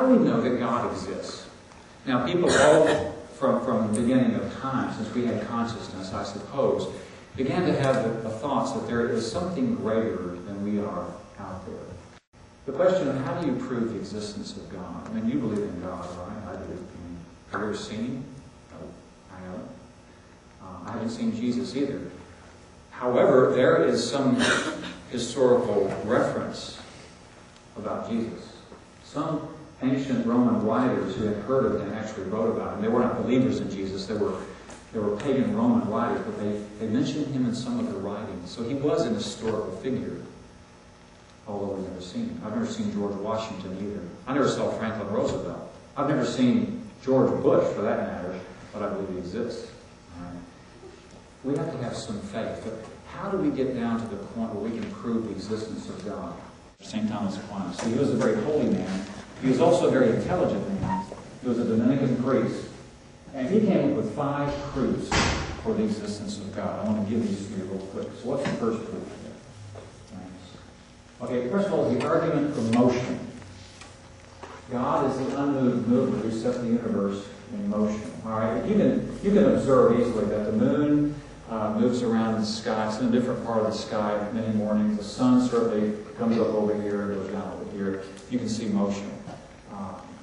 do we know that God exists? Now, people all from the beginning of time, since we had consciousness, I suppose, began to have the thoughts that there is something greater than we are out there. The question of how do you prove the existence of God? I mean, you believe in God, right? I do. Have you ever seen Him? No, I haven't. I haven't seen Jesus either. However, there is some historical reference about Jesus. Some ancient Roman writers who had heard of Him actually wrote about Him. They were not believers in Jesus. They were pagan Roman writers, but they mentioned Him in some of their writings. So He was an historical figure, although we've never seen Him. I've never seen George Washington either. I never saw Franklin Roosevelt. I've never seen George Bush, for that matter, but I believe He exists. We have to have some faith. But how do we get down to the point where we can prove the existence of God? St. Thomas Aquinas. So he was a very holy man. He was also a very intelligent man. He was a Dominican priest. And he came up with 5 proofs for the existence of God. I want to give these to you real quick. So what's the first proof? Okay, first of all, the argument for motion. God is the unmoved mover who set the universe in motion. All right, you can observe easily that the moon moves around the sky. It's in a different part of the sky many mornings. The sun certainly comes up over here and goes down over here. You can see motion.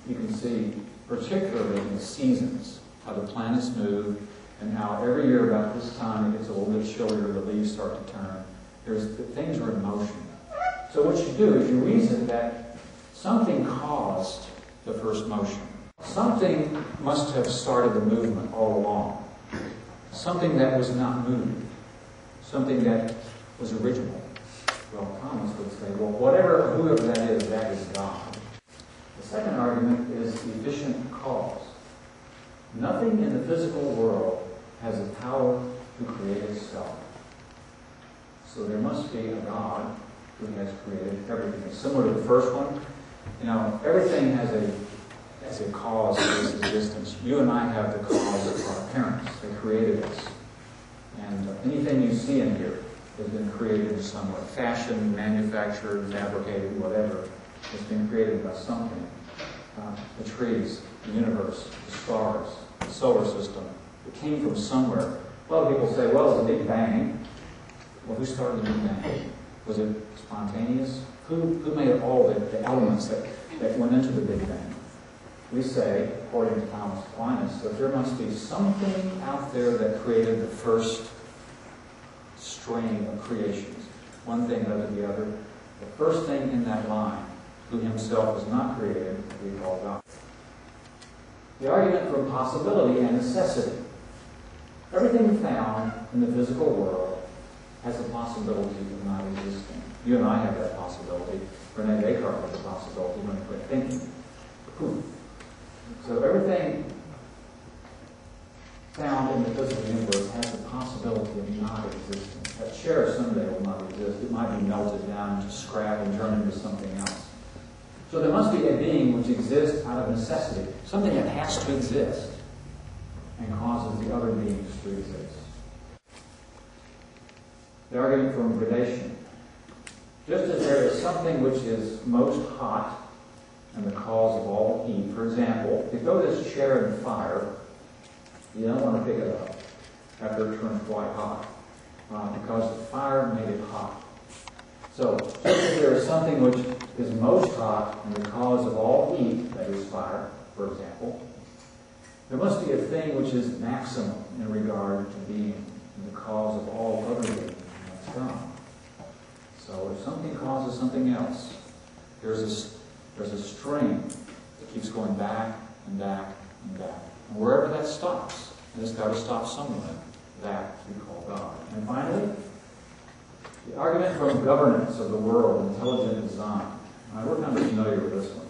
You can see, particularly in the seasons, how the planets move and how every year about this time it gets a little bit chillier, the leaves start to turn. Things are in motion. So what you do is you reason that something caused the first motion. Something must have started the movement all along. Something that was not moved. Something that was original. Well, Thomas would say, well, whoever that is God. The second argument is the efficient cause. Nothing in the physical world has the power to create itself. So there must be a God who has created everything. It's similar to the first one. You know, everything has a cause of its existence. You and I have the cause of our parents. They created us. And anything you see in here has been created in some way. Fashioned, manufactured, fabricated, whatever. It's been created by something. The trees, the universe, the stars, the solar system. It came from somewhere. A lot of people say, well, it's a Big Bang. Well, who started the Big Bang? Was it spontaneous? Who made all the elements that went into the Big Bang? We say, according to Thomas Aquinas, that there must be something out there that created the first string of creations. One thing led to the other. The first thing in that line, who himself was not created, we call God. The argument for possibility and necessity. Everything found in the physical world has the possibility of not existing. You and I have that possibility. Rene Descartes had the possibility when he quit thinking. Poof. So everything found in the physical universe has the possibility of not existing. That chair someday will not exist. It might be melted down into scrap and turned into something else. So there must be a being which exists out of necessity. Something that has to exist and causes the other beings to exist. The argument from gradation. Just as there is something which is most hot and the cause of all heat. For example, if you throw this chair in the fire, you don't want to pick it up after it turns white hot because the fire made it hot. So, just as there is something which is most hot and the cause of all heat, that is fire, for example, there must be a thing which is maximum in regard to being the cause of all other being, and that's God. So if something causes something else, there's a string that keeps going back and back and back. And wherever that stops, and it's got to stop somewhere, that we call God. And finally, the argument from governance of the world, intelligent design. Now, we're kind of familiar with this one.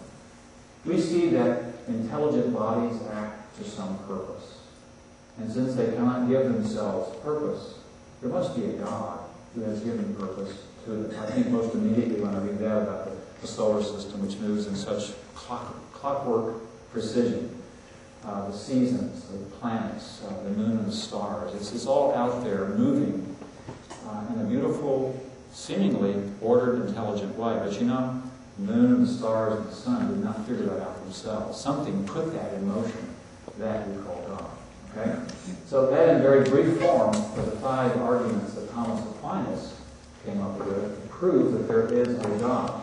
We see that intelligent bodies act to some purpose. And since they cannot give themselves purpose, there must be a God who has given purpose to them. I think most immediately when I read that about the solar system, which moves in such clockwork precision, the seasons, the planets, the moon and the stars. It's all out there moving in a beautiful, seemingly ordered, intelligent way. But you know, The moon, the stars, and the sun did not figure that out themselves. Something put that in motion. That we call God. Okay? So that in very brief form are the 5 arguments that Thomas Aquinas came up with to prove that there is a God.